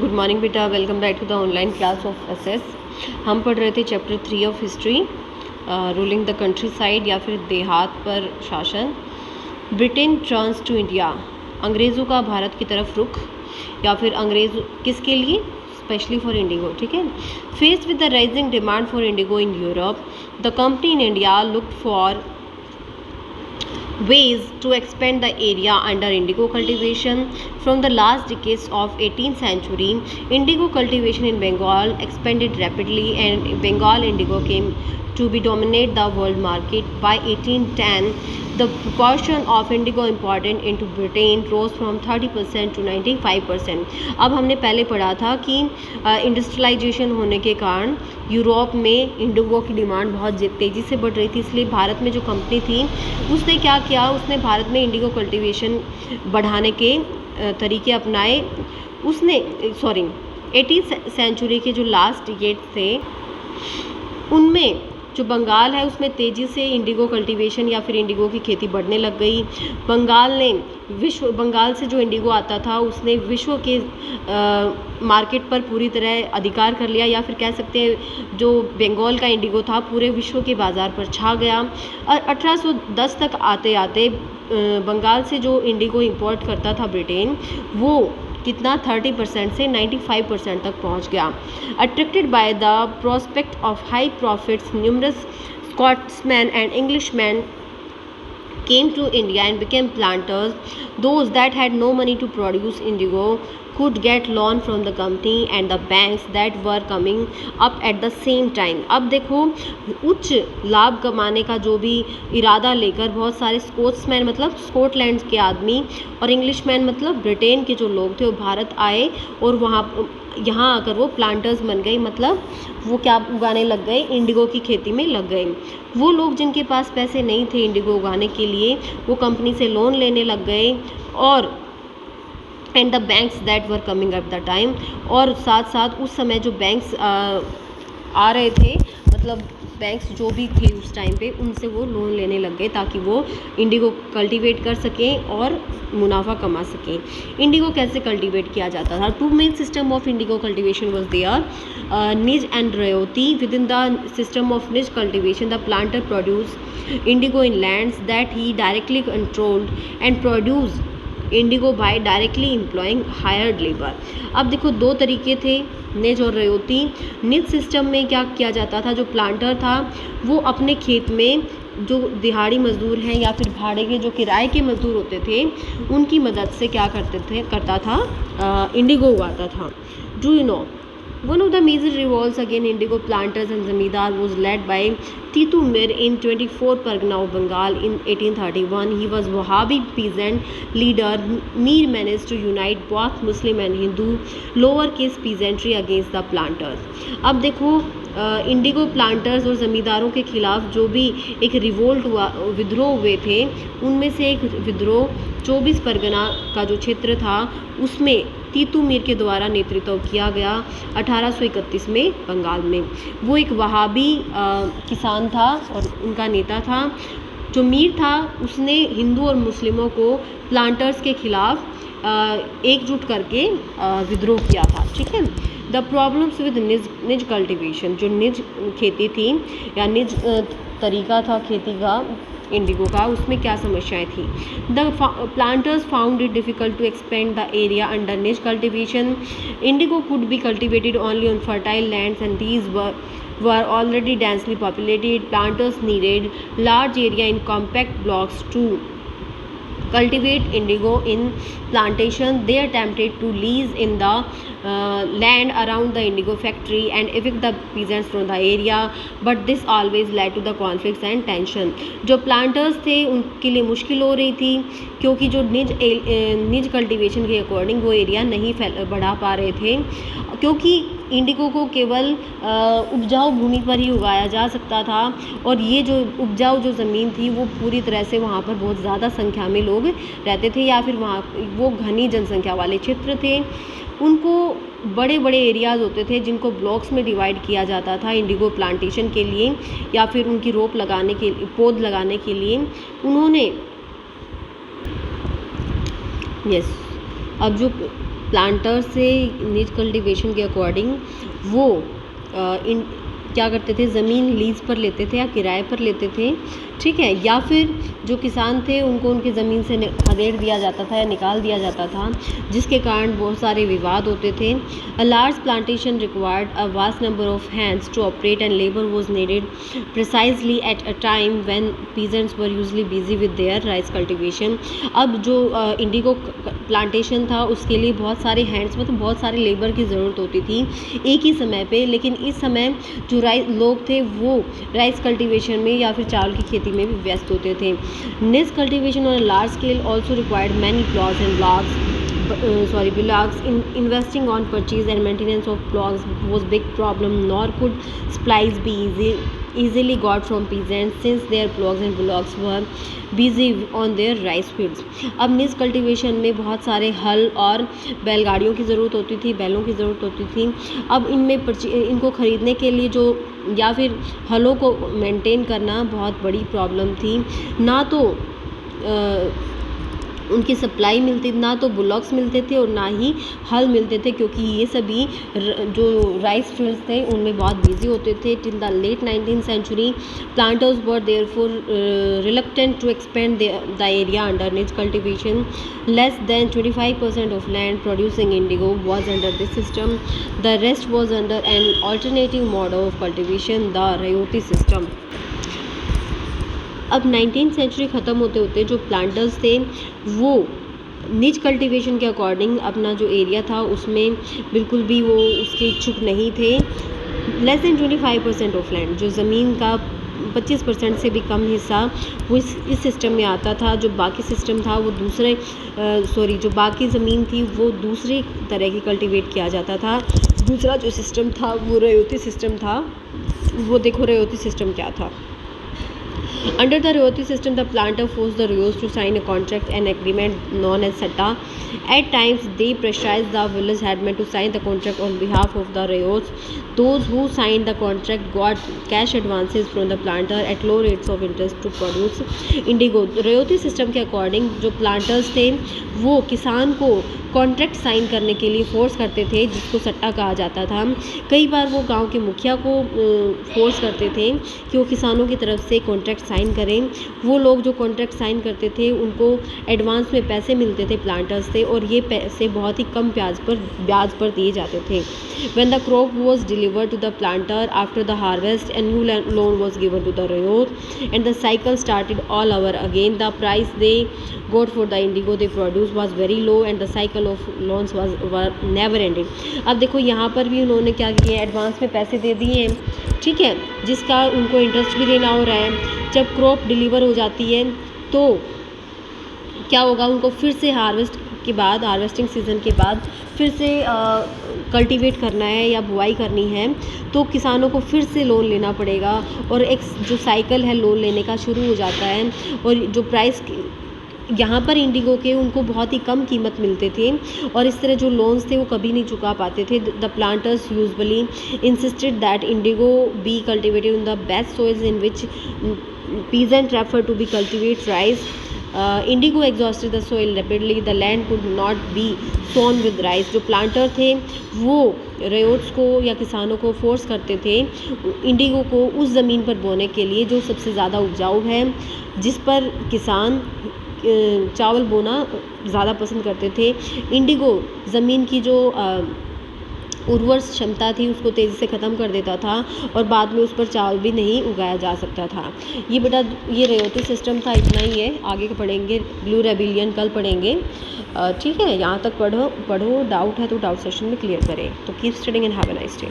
Good morning बेटा, welcome back to the online class of SS. हम पढ़ रहे थे chapter 3 of history, ruling the countryside या फिर देहात पर शासन। ब्रिटेन टर्न्स टू इंडिया, अंग्रेज़ों का भारत की तरफ रुख, या फिर अंग्रेज़ किसके लिए, स्पेशली फॉर इंडिगो। ठीक है। Faced with the rising demand for Indigo in Europe, the company in India looked for ways to expand the area under indigo cultivation. From the last decades of 18th century, indigo cultivation in Bengal expanded rapidly, and Bengal indigo came to be dominate the world market. By 1810, the proportion of indigo imported into Britain rose from 30% to 95%. अब हमने पहले पढ़ा था कि industrialisation होने के कारण Europe में इंडिगो की डिमांड बहुत तेज़ी से बढ़ रही थी, इसलिए भारत में जो कंपनी थी उसने क्या किया, उसने भारत में इंडिगो कल्टीवेशन बढ़ाने के तरीके अपनाए। उसने 18th सेंचुरी के जो लास्ट डिकेड थे उनमें जो बंगाल है उसमें तेज़ी से इंडिगो कल्टीवेशन या फिर इंडिगो की खेती बढ़ने लग गई। बंगाल से जो इंडिगो आता था उसने विश्व के मार्केट पर पूरी तरह अधिकार कर लिया, या फिर कह सकते हैं जो बंगाल का इंडिगो था पूरे विश्व के बाज़ार पर छा गया। और 1810 तक आते आते बंगाल से जो इंडिगो इंपोर्ट करता था ब्रिटेन, वो कितना 30% से 95% तक पहुंच गया। Attracted by the prospect of high profits, numerous Scotsman and Englishman came to India and became planters. Those that had no money to produce indigo could get loan from the company and the banks that were coming up at the same time. अब देखो, उच्च लाभ कमाने का जो भी इरादा लेकर बहुत सारे स्कॉट्समैन मतलब स्कॉटलैंड के आदमी और इंग्लिशमैन मतलब ब्रिटेन के जो लोग थे वो भारत आए और यहाँ आकर वो प्लांटर्स बन गए, मतलब वो क्या उगाने लग गए, इंडिगो की खेती में लग गए। वो लोग जिनके पास पैसे नहीं थे इंडिगो उगाने के लिए, वो कंपनी से लोन लेने लग गए, और and the banks that were coming at the time, और साथ साथ उस समय जो बैंक्स आ रहे थे, मतलब बैंक्स जो भी थे उस टाइम पे, उनसे वो लोन लेने लग गए ताकि वो इंडिगो कल्टीवेट कर सकें और मुनाफा कमा सकें। इंडिगो कैसे कल्टीवेट किया जाता था? Two main system of indigo cultivation was there, nij and ryoti. Within the system of nij cultivation, the planter produce indigo in lands that he directly controlled and produce indigo by directly employing hired labour. अब देखो, दो तरीके थे, निज और रयोती। निज system में क्या किया जाता था, जो प्लांटर था वो अपने खेत में जो दिहाड़ी मजदूर हैं या फिर भाड़े के जो किराए के मजदूर होते थे उनकी मदद से क्या करता था, इंडिगो उगाता था। Do you know, one of the major revolts against indigo planters and zamindar was led by Titu Mir in 24 Pargana of Bengal in 1831. He was Wahhabi peasant leader. Mir managed to unite both Muslim and Hindu lowercase peasantry against the planters. अब देखो, Indigo planters और ज़मींदारों के खिलाफ जो भी एक revolt हुआ, विद्रोह हुए थे, उनमें से एक विद्रोह 24 परगना का जो क्षेत्र था उसमें तीतू मीर के द्वारा नेतृत्व किया गया 1831 में बंगाल में। वो एक वहाबी किसान था और उनका नेता था। जो मीर था उसने हिंदू और मुस्लिमों को प्लांटर्स के खिलाफ एकजुट करके विद्रोह किया था। ठीक है। द प्रॉब्लम्स विद निज कल्टीवेशन, जो निज खेती थी या निज तरीका था खेती का इंडिगो का, उसमें क्या समस्याएं थी? The planters found it difficult to expand the area under nij cultivation. Indigo could be cultivated only on fertile lands and these were already densely populated. Planters needed large area in compact blocks to cultivate indigo in plantation. They attempted to lease in the land around the indigo factory and evict the peasants from the area, but this always led to the conflicts and tension. जो planters थे उनके लिए मुश्किल हो रही थी क्योंकि जो निज कल्टीवेशन के अकॉर्डिंग वो एरिया नहीं बढ़ा पा रहे थे, क्योंकि इंडिगो को केवल उपजाऊ भूमि पर ही उगाया जा सकता था, और ये जो उपजाऊ जो ज़मीन थी वो पूरी तरह से वहाँ पर बहुत ज़्यादा संख्या में लोग रहते थे, या फिर वहाँ वो घनी जनसंख्या वाले क्षेत्र थे। उनको बड़े बड़े एरियाज़ होते थे जिनको ब्लॉक्स में डिवाइड किया जाता था इंडिगो प्लांटेशन के लिए या फिर उनकी रोप लगाने के पौध लगाने के लिए। उन्होंने अब जो प्लांटर से निज कल्टीवेशन के अकॉर्डिंग वो क्या करते थे, ज़मीन लीज़ पर लेते थे या किराए पर लेते थे, ठीक है, या फिर जो किसान थे उनको उनकी ज़मीन से खदेड़ दिया जाता था या निकाल दिया जाता था, जिसके कारण बहुत सारे विवाद होते थे। A large plantation required a vast number of hands to operate and labour was needed precisely at a time when peasants were usually busy with their rice cultivation. अब जो इंडिगो प्लांटेशन था उसके लिए बहुत सारे हैंड्स, मतलब बहुत सारे लेबर की ज़रूरत होती थी एक ही समय पे, लेकिन इस समय जो लोग थे वो राइस कल्टीवेशन में या फिर चावल की खेती में भी व्यस्त होते थे। निज cultivation on a large scale also required many plots and bullocks. Investing on purchase and maintenance of plows was big problem, nor could supplies be easily got from peasants since their plows and bullocks were busy on their rice fields. अब निज cultivation में बहुत सारे हल और बैलगाड़ियों की ज़रूरत होती थी, बैलों की ज़रूरत होती थी। अब इनको ख़रीदने के लिए जो या फिर हलों को मेंटेन करना बहुत बड़ी प्रॉब्लम थी। ना तो उनकी सप्लाई मिलती, ना तो बुलॉक्स मिलते थे और ना ही हल मिलते थे, क्योंकि ये सभी जो राइस फील्ड्स थे उनमें बहुत बिजी होते थे। Till the late 19th century planters were therefore reluctant to expand the area under niche cultivation. Less than 25% of land producing indigo was under this system. The rest was under an alternative model of cultivation, the Rayoti system. अब 19th century ख़त्म होते होते जो planters थे वो निज cultivation के according अपना जो एरिया था उसमें बिल्कुल भी वो उसके इच्छुक नहीं थे। लेस देन 25% ऑफ लैंड, जो ज़मीन का 25% से भी कम हिस्सा वो इस सिस्टम में आता था। जो बाकी सिस्टम था वो जो बाकी ज़मीन थी वो दूसरी तरह की कल्टीवेट किया जाता था। दूसरा जो सिस्टम था वो रयोती सिस्टम था। वो देखो रयोती सिस्टम क्या था। Under the Rayoti system, the planter forced the Rayos to sign a contract and agreement known as Satta. At times, they pressurized the village headman to sign the contract on behalf of the Rayos. Those who signed the contract got cash advances from the planter at low rates of interest to produce indigo. Rayoti system के according जो planters थे वो किसान को contract sign करने के लिए force करते थे, जिसको सट्टा कहा जाता था। कई बार वो गांव के मुखिया को फ़ोर्स करते थे कि वो किसानों की तरफ से कॉन्ट्रैक्ट साइन करें। वो लोग जो कॉन्ट्रैक्ट साइन करते थे उनको एडवांस में पैसे मिलते थे प्लांटर्स से, और ये पैसे बहुत ही कम ब्याज पर दिए जाते थे। When the crop was delivered to the planter after the harvest, a new loan was given to the Rayot, and the cycle started all over again. The price they got for the indigo they produced was very low, and the cycle of loans were never ending. अब देखो यहाँ पर भी उन्होंने क्या किया, advance में पैसे दे दिए हैं, ठीक है, जिसका उनको इंटरेस्ट भी देना हो रहा है। जब क्रॉप डिलीवर हो जाती है तो क्या होगा, उनको फिर से हार्वेस्टिंग सीज़न के बाद फिर से कल्टीवेट करना है या बुआई करनी है, तो किसानों को फिर से लोन लेना पड़ेगा, और एक जो साइकिल है लोन लेने का शुरू हो जाता है। और जो प्राइस यहाँ पर इंडिगो के उनको बहुत ही कम कीमत मिलते थे, और इस तरह जो लोन्स थे वो कभी नहीं चुका पाते थे। The planters usually insisted that Indigo be cultivated in the best soils in which peasant prefer to be cultivate rice. Indigo exhausted the soil rapidly. The land could not be sown with rice. जो planter थे वो रेयोट्स को या किसानों को force करते थे Indigo को उस ज़मीन पर बोने के लिए जो सबसे ज़्यादा उपजाऊ है, जिस पर किसान चावल बोना ज़्यादा पसंद करते थे। इंडिगो ज़मीन की जो उर्वर क्षमता थी उसको तेज़ी से ख़त्म कर देता था, और बाद में उस पर चावल भी नहीं उगाया जा सकता था। ये रयोती सिस्टम था, इतना ही है। आगे के पढ़ेंगे ब्लू रेबिलियन, कल पढ़ेंगे, ठीक है। यहाँ तक पढ़ो, डाउट है तो डाउट सेशन में क्लियर करें। तो keep studying and have a nice day.